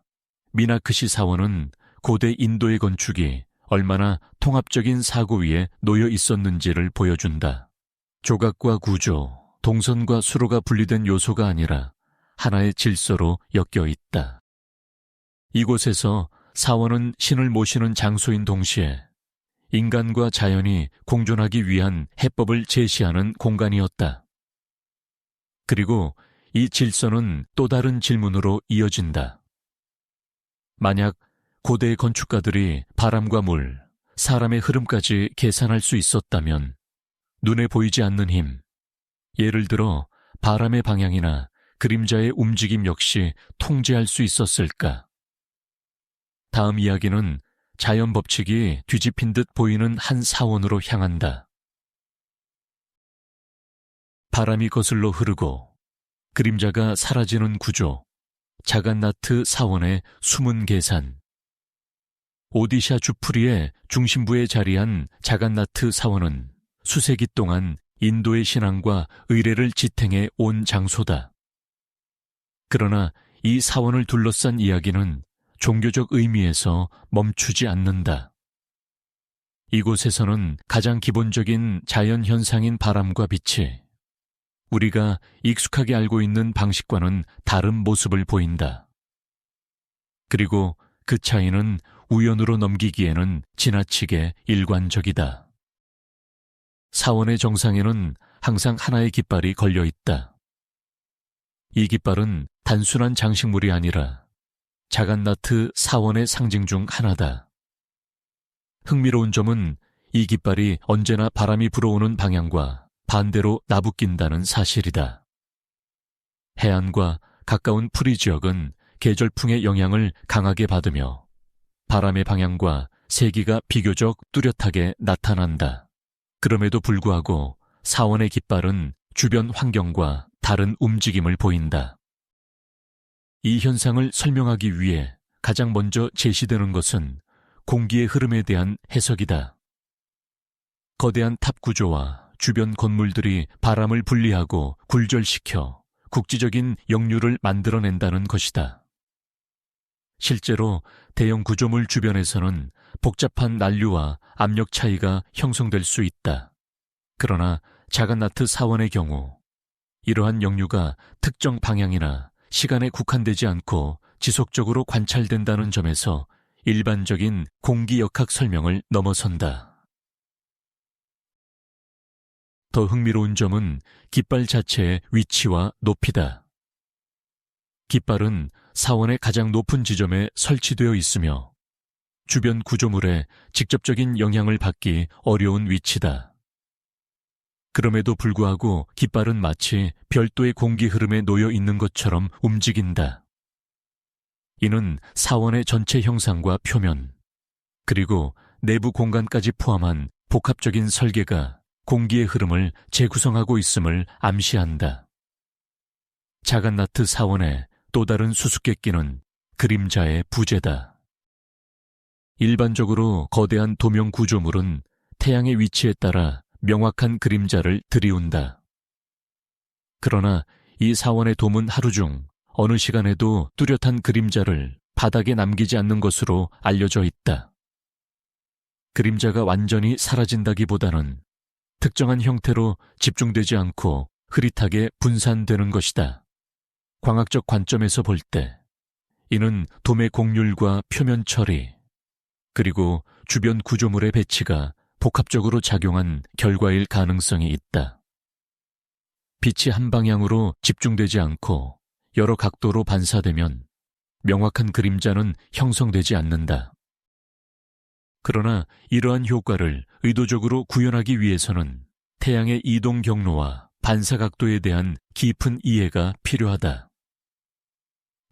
미나크시 사원은 고대 인도의 건축이 얼마나 통합적인 사고 위에 놓여 있었는지를 보여준다. 조각과 구조, 동선과 수로가 분리된 요소가 아니라 하나의 질서로 엮여 있다. 이곳에서 사원은 신을 모시는 장소인 동시에 인간과 자연이 공존하기 위한 해법을 제시하는 공간이었다. 그리고 이 질서는 또 다른 질문으로 이어진다. 만약 고대 건축가들이 바람과 물, 사람의 흐름까지 계산할 수 있었다면 눈에 보이지 않는 힘, 예를 들어 바람의 방향이나 그림자의 움직임 역시 통제할 수 있었을까? 다음 이야기는 자연 법칙이 뒤집힌 듯 보이는 한 사원으로 향한다. 바람이 거슬러 흐르고 그림자가 사라지는 구조, 자간나트 사원의 숨은 계산. 오디샤 주프리의 중심부에 자리한 자간나트 사원은 수세기 동안 인도의 신앙과 의례를 지탱해 온 장소다. 그러나 이 사원을 둘러싼 이야기는 종교적 의미에서 멈추지 않는다. 이곳에서는 가장 기본적인 자연 현상인 바람과 빛이 우리가 익숙하게 알고 있는 방식과는 다른 모습을 보인다. 그리고 그 차이는 우연으로 넘기기에는 지나치게 일관적이다. 사원의 정상에는 항상 하나의 깃발이 걸려 있다. 이 깃발은 단순한 장식물이 아니라 자간나트 사원의 상징 중 하나다. 흥미로운 점은 이 깃발이 언제나 바람이 불어오는 방향과 반대로 나부낀다는 사실이다. 해안과 가까운 프리 지역은 계절풍의 영향을 강하게 받으며 바람의 방향과 세기가 비교적 뚜렷하게 나타난다. 그럼에도 불구하고 사원의 깃발은 주변 환경과 다른 움직임을 보인다. 이 현상을 설명하기 위해 가장 먼저 제시되는 것은 공기의 흐름에 대한 해석이다. 거대한 탑 구조와 주변 건물들이 바람을 분리하고 굴절시켜 국지적인 역류를 만들어낸다는 것이다. 실제로 대형 구조물 주변에서는 복잡한 난류와 압력 차이가 형성될 수 있다. 그러나 자간나트 사원의 경우 이러한 역류가 특정 방향이나 시간에 국한되지 않고 지속적으로 관찰된다는 점에서 일반적인 공기역학 설명을 넘어선다. 더 흥미로운 점은 깃발 자체의 위치와 높이다. 깃발은 사원의 가장 높은 지점에 설치되어 있으며 주변 구조물에 직접적인 영향을 받기 어려운 위치다. 그럼에도 불구하고 깃발은 마치 별도의 공기 흐름에 놓여 있는 것처럼 움직인다. 이는 사원의 전체 형상과 표면, 그리고 내부 공간까지 포함한 복합적인 설계가 공기의 흐름을 재구성하고 있음을 암시한다. 자간나트 사원의 또 다른 수수께끼는 그림자의 부재다. 일반적으로 거대한 도명 구조물은 태양의 위치에 따라 명확한 그림자를 들이운다. 그러나 이 사원의 돔은 하루 중 어느 시간에도 뚜렷한 그림자를 바닥에 남기지 않는 것으로 알려져 있다. 그림자가 완전히 사라진다기보다는 특정한 형태로 집중되지 않고 흐릿하게 분산되는 것이다. 광학적 관점에서 볼 때 이는 돔의 곡률과 표면 처리, 그리고 주변 구조물의 배치가 복합적으로 작용한 결과일 가능성이 있다. 빛이 한 방향으로 집중되지 않고 여러 각도로 반사되면 명확한 그림자는 형성되지 않는다. 그러나 이러한 효과를 의도적으로 구현하기 위해서는 태양의 이동 경로와 반사 각도에 대한 깊은 이해가 필요하다.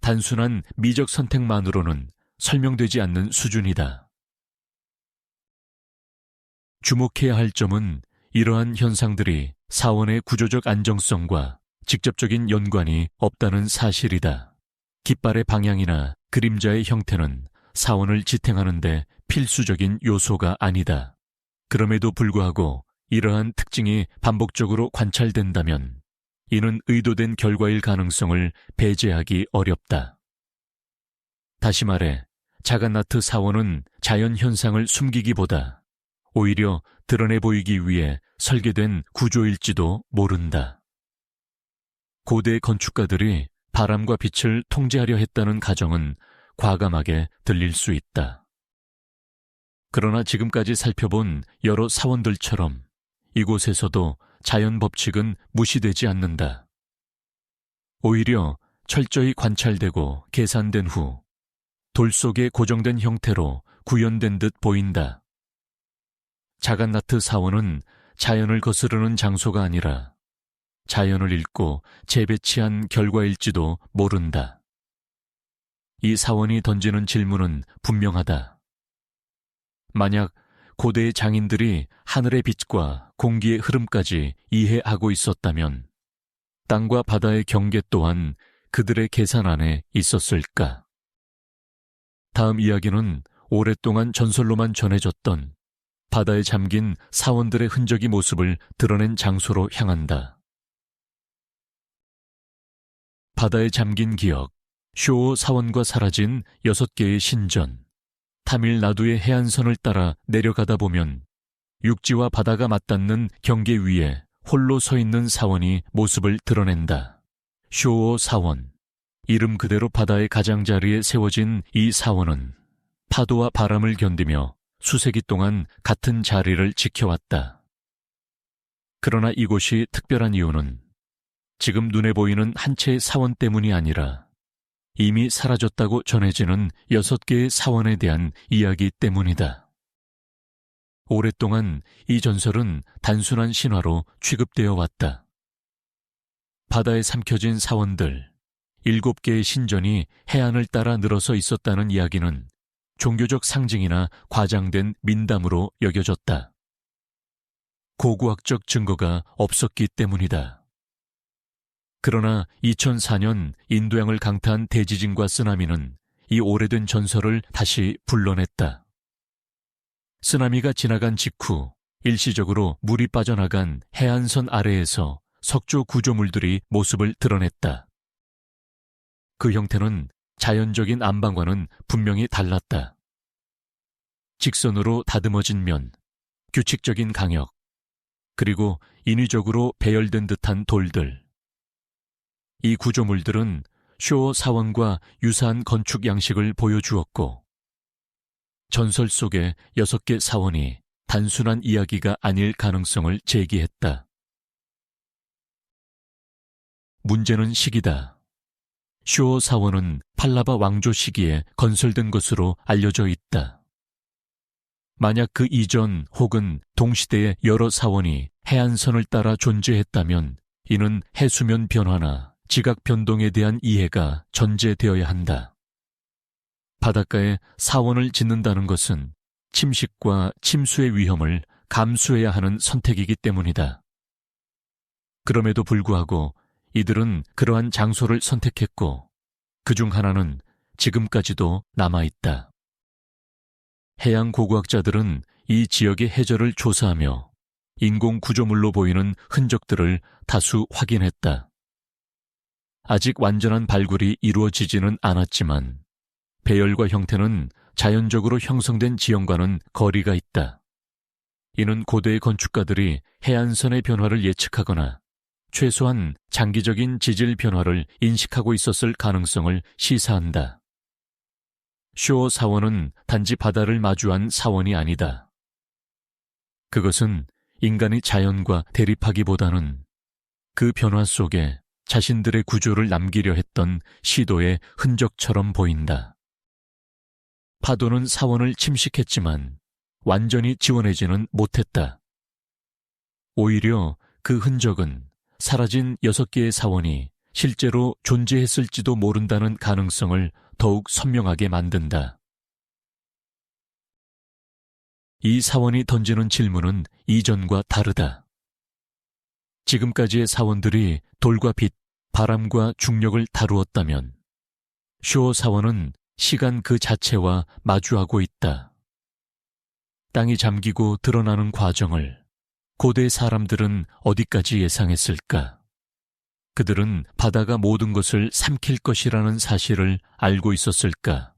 단순한 미적 선택만으로는 설명되지 않는 수준이다. 주목해야 할 점은 이러한 현상들이 사원의 구조적 안정성과 직접적인 연관이 없다는 사실이다. 깃발의 방향이나 그림자의 형태는 사원을 지탱하는 데 필수적인 요소가 아니다. 그럼에도 불구하고 이러한 특징이 반복적으로 관찰된다면 이는 의도된 결과일 가능성을 배제하기 어렵다. 다시 말해, 자간나트 사원은 자연 현상을 숨기기보다 오히려 드러내 보이기 위해 설계된 구조일지도 모른다. 고대 건축가들이 바람과 빛을 통제하려 했다는 가정은 과감하게 들릴 수 있다. 그러나 지금까지 살펴본 여러 사원들처럼 이곳에서도 자연 법칙은 무시되지 않는다. 오히려 철저히 관찰되고 계산된 후 돌 속에 고정된 형태로 구현된 듯 보인다. 자간나트 사원은 자연을 거스르는 장소가 아니라 자연을 읽고 재배치한 결과일지도 모른다. 이 사원이 던지는 질문은 분명하다. 만약 고대의 장인들이 하늘의 빛과 공기의 흐름까지 이해하고 있었다면 땅과 바다의 경계 또한 그들의 계산 안에 있었을까? 다음 이야기는 오랫동안 전설로만 전해졌던 바다에 잠긴 사원들의 흔적이 모습을 드러낸 장소로 향한다. 바다에 잠긴 기억, 쇼오 사원과 사라진 6개의 신전, 타밀나두의 해안선을 따라 내려가다 보면 육지와 바다가 맞닿는 경계 위에 홀로 서 있는 사원이 모습을 드러낸다. 쇼오 사원. 이름 그대로 바다의 가장자리에 세워진 이 사원은 파도와 바람을 견디며 수세기 동안 같은 자리를 지켜왔다. 그러나 이곳이 특별한 이유는 지금 눈에 보이는 한 채의 사원 때문이 아니라 이미 사라졌다고 전해지는 6개의 사원에 대한 이야기 때문이다. 오랫동안 이 전설은 단순한 신화로 취급되어 왔다. 바다에 삼켜진 사원들, 7개의 신전이 해안을 따라 늘어서 있었다는 이야기는 종교적 상징이나 과장된 민담으로 여겨졌다. 고고학적 증거가 없었기 때문이다. 그러나 2004년 인도양을 강타한 대지진과 쓰나미는 이 오래된 전설을 다시 불러냈다. 쓰나미가 지나간 직후 일시적으로 물이 빠져나간 해안선 아래에서 석조 구조물들이 모습을 드러냈다. 그 형태는 자연적인 안방과는 분명히 달랐다. 직선으로 다듬어진 면, 규칙적인 강역, 그리고 인위적으로 배열된 듯한 돌들. 이 구조물들은 쇼오 사원과 유사한 건축 양식을 보여주었고 전설 속의 6개 사원이 단순한 이야기가 아닐 가능성을 제기했다. 문제는 시기다. 쇼오 사원은 팔라바 왕조 시기에 건설된 것으로 알려져 있다. 만약 그 이전 혹은 동시대의 여러 사원이 해안선을 따라 존재했다면 이는 해수면 변화나 지각 변동에 대한 이해가 전제되어야 한다. 바닷가에 사원을 짓는다는 것은 침식과 침수의 위험을 감수해야 하는 선택이기 때문이다. 그럼에도 불구하고 이들은 그러한 장소를 선택했고 그중 하나는 지금까지도 남아있다. 해양 고고학자들은 이 지역의 해저를 조사하며 인공 구조물로 보이는 흔적들을 다수 확인했다. 아직 완전한 발굴이 이루어지지는 않았지만 배열과 형태는 자연적으로 형성된 지형과는 거리가 있다. 이는 고대의 건축가들이 해안선의 변화를 예측하거나 최소한 장기적인 지질 변화를 인식하고 있었을 가능성을 시사한다. 쇼어 사원은 단지 바다를 마주한 사원이 아니다. 그것은 인간이 자연과 대립하기보다는 그 변화 속에 자신들의 구조를 남기려 했던 시도의 흔적처럼 보인다. 파도는 사원을 침식했지만 완전히 지워내지는 못했다. 오히려 그 흔적은 사라진 6개의 사원이 실제로 존재했을지도 모른다는 가능성을 더욱 선명하게 만든다. 이 사원이 던지는 질문은 이전과 다르다. 지금까지의 사원들이 돌과 빛, 바람과 중력을 다루었다면 쇼어 사원은 시간 그 자체와 마주하고 있다. 땅이 잠기고 드러나는 과정을 고대 사람들은 어디까지 예상했을까? 그들은 바다가 모든 것을 삼킬 것이라는 사실을 알고 있었을까?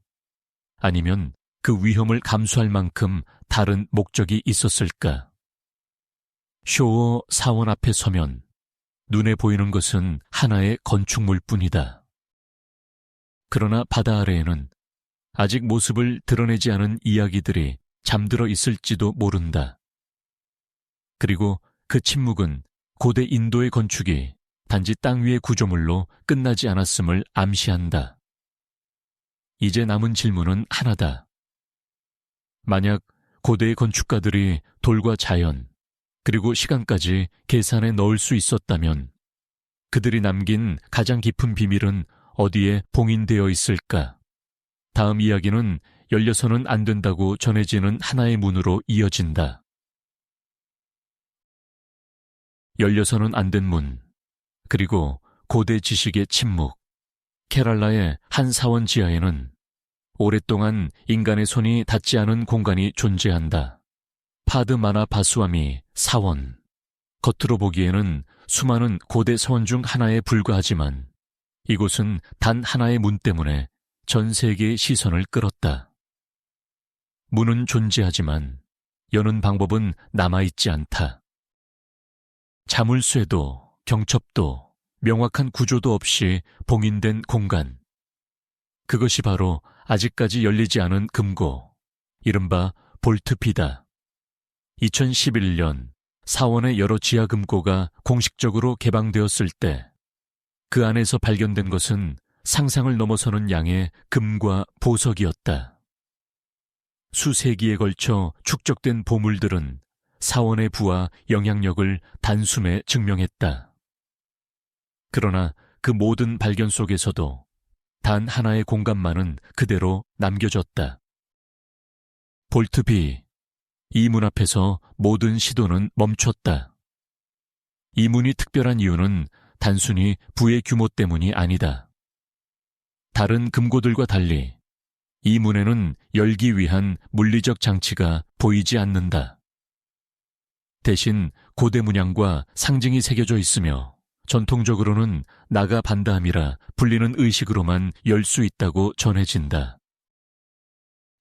아니면 그 위험을 감수할 만큼 다른 목적이 있었을까? 쇼어 사원 앞에 서면 눈에 보이는 것은 하나의 건축물 뿐이다. 그러나 바다 아래에는 아직 모습을 드러내지 않은 이야기들이 잠들어 있을지도 모른다. 그리고 그 침묵은 고대 인도의 건축이 단지 땅 위의 구조물로 끝나지 않았음을 암시한다. 이제 남은 질문은 하나다. 만약 고대의 건축가들이 돌과 자연, 그리고 시간까지 계산에 넣을 수 있었다면 그들이 남긴 가장 깊은 비밀은 어디에 봉인되어 있을까? 다음 이야기는 열려서는 안 된다고 전해지는 하나의 문으로 이어진다. 열려서는 안 된 문, 그리고 고대 지식의 침묵. 케랄라의 한 사원 지하에는 오랫동안 인간의 손이 닿지 않은 공간이 존재한다. 파드마나 바수아미 사원. 겉으로 보기에는 수많은 고대 서원 중 하나에 불과하지만 이곳은 단 하나의 문 때문에 전 세계의 시선을 끌었다. 문은 존재하지만 여는 방법은 남아있지 않다. 자물쇠도 경첩도 명확한 구조도 없이 봉인된 공간. 그것이 바로 아직까지 열리지 않은 금고, 이른바 볼트피다. 2011년 사원의 여러 지하 금고가 공식적으로 개방되었을 때 그 안에서 발견된 것은 상상을 넘어서는 양의 금과 보석이었다. 수세기에 걸쳐 축적된 보물들은 사원의 부와 영향력을 단숨에 증명했다. 그러나 그 모든 발견 속에서도 단 하나의 공간만은 그대로 남겨졌다. 볼트 B. 이 문 앞에서 모든 시도는 멈췄다. 이 문이 특별한 이유는 단순히 부의 규모 때문이 아니다. 다른 금고들과 달리 이 문에는 열기 위한 물리적 장치가 보이지 않는다. 대신 고대 문양과 상징이 새겨져 있으며 전통적으로는 나가 반다함이라 불리는 의식으로만 열 수 있다고 전해진다.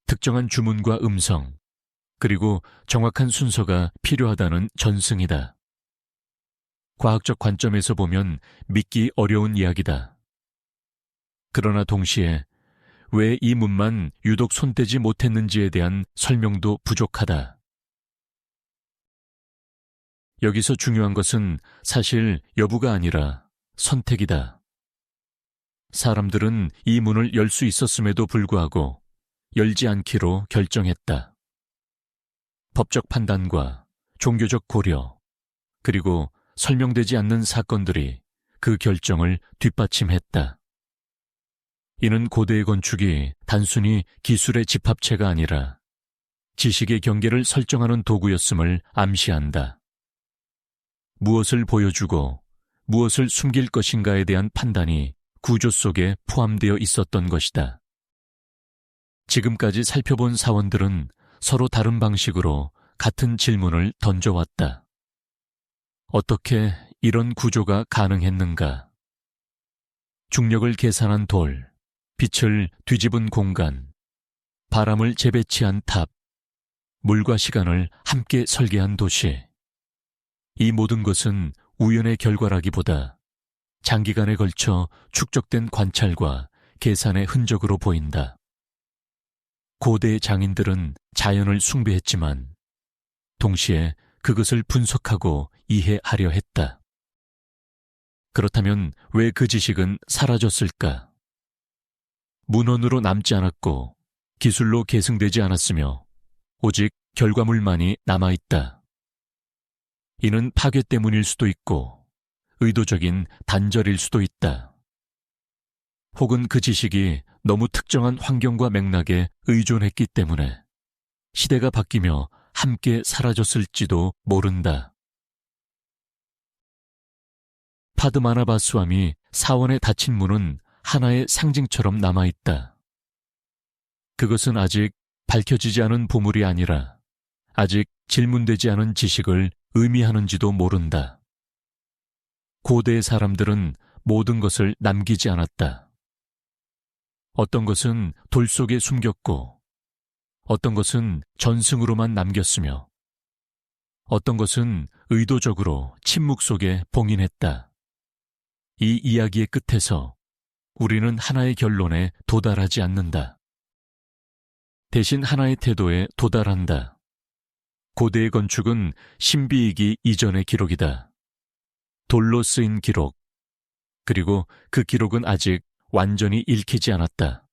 특정한 주문과 음성, 그리고 정확한 순서가 필요하다는 전승이다. 과학적 관점에서 보면 믿기 어려운 이야기다. 그러나 동시에 왜 이 문만 유독 손대지 못했는지에 대한 설명도 부족하다. 여기서 중요한 것은 사실 여부가 아니라 선택이다. 사람들은 이 문을 열 수 있었음에도 불구하고 열지 않기로 결정했다. 법적 판단과 종교적 고려, 그리고 설명되지 않는 사건들이 그 결정을 뒷받침했다. 이는 고대의 건축이 단순히 기술의 집합체가 아니라 지식의 경계를 설정하는 도구였음을 암시한다. 무엇을 보여주고 무엇을 숨길 것인가에 대한 판단이 구조 속에 포함되어 있었던 것이다. 지금까지 살펴본 사원들은 서로 다른 방식으로 같은 질문을 던져왔다. 어떻게 이런 구조가 가능했는가? 중력을 계산한 돌, 빛을 뒤집은 공간, 바람을 재배치한 탑, 물과 시간을 함께 설계한 도시. 이 모든 것은 우연의 결과라기보다 장기간에 걸쳐 축적된 관찰과 계산의 흔적으로 보인다. 고대 장인들은 자연을 숭배했지만 동시에 그것을 분석하고 이해하려 했다. 그렇다면 왜 그 지식은 사라졌을까? 문헌으로 남지 않았고 기술로 계승되지 않았으며 오직 결과물만이 남아있다. 이는 파괴 때문일 수도 있고 의도적인 단절일 수도 있다. 혹은 그 지식이 너무 특정한 환경과 맥락에 의존했기 때문에 시대가 바뀌며 함께 사라졌을지도 모른다. 파드마나바스와미 사원에 닫힌 문은 하나의 상징처럼 남아있다. 그것은 아직 밝혀지지 않은 보물이 아니라 아직 질문되지 않은 지식을 의미하는지도 모른다. 고대의 사람들은 모든 것을 남기지 않았다. 어떤 것은 돌 속에 숨겼고 어떤 것은 전승으로만 남겼으며 어떤 것은 의도적으로 침묵 속에 봉인했다. 이 이야기의 끝에서 우리는 하나의 결론에 도달하지 않는다. 대신 하나의 태도에 도달한다. 고대의 건축은 신비이기 이전의 기록이다. 돌로 쓰인 기록, 그리고 그 기록은 아직 완전히 읽히지 않았다.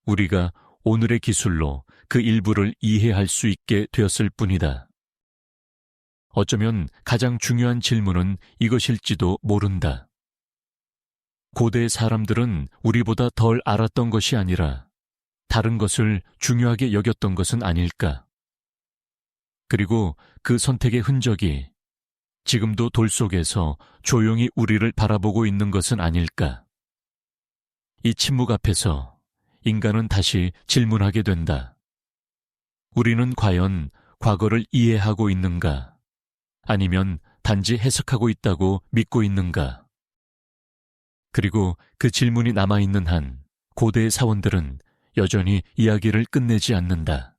우리가 오늘의 기술로 그 일부를 이해할 수 있게 되었을 뿐이다. 어쩌면 가장 중요한 질문은 이것일지도 모른다. 고대 사람들은 우리보다 덜 알았던 것이 아니라 다른 것을 중요하게 여겼던 것은 아닐까? 그리고 그 선택의 흔적이 지금도 돌 속에서 조용히 우리를 바라보고 있는 것은 아닐까? 이 침묵 앞에서 인간은 다시 질문하게 된다. 우리는 과연 과거를 이해하고 있는가? 아니면 단지 해석하고 있다고 믿고 있는가? 그리고 그 질문이 남아있는 한 고대의 사원들은 여전히 이야기를 끝내지 않는다.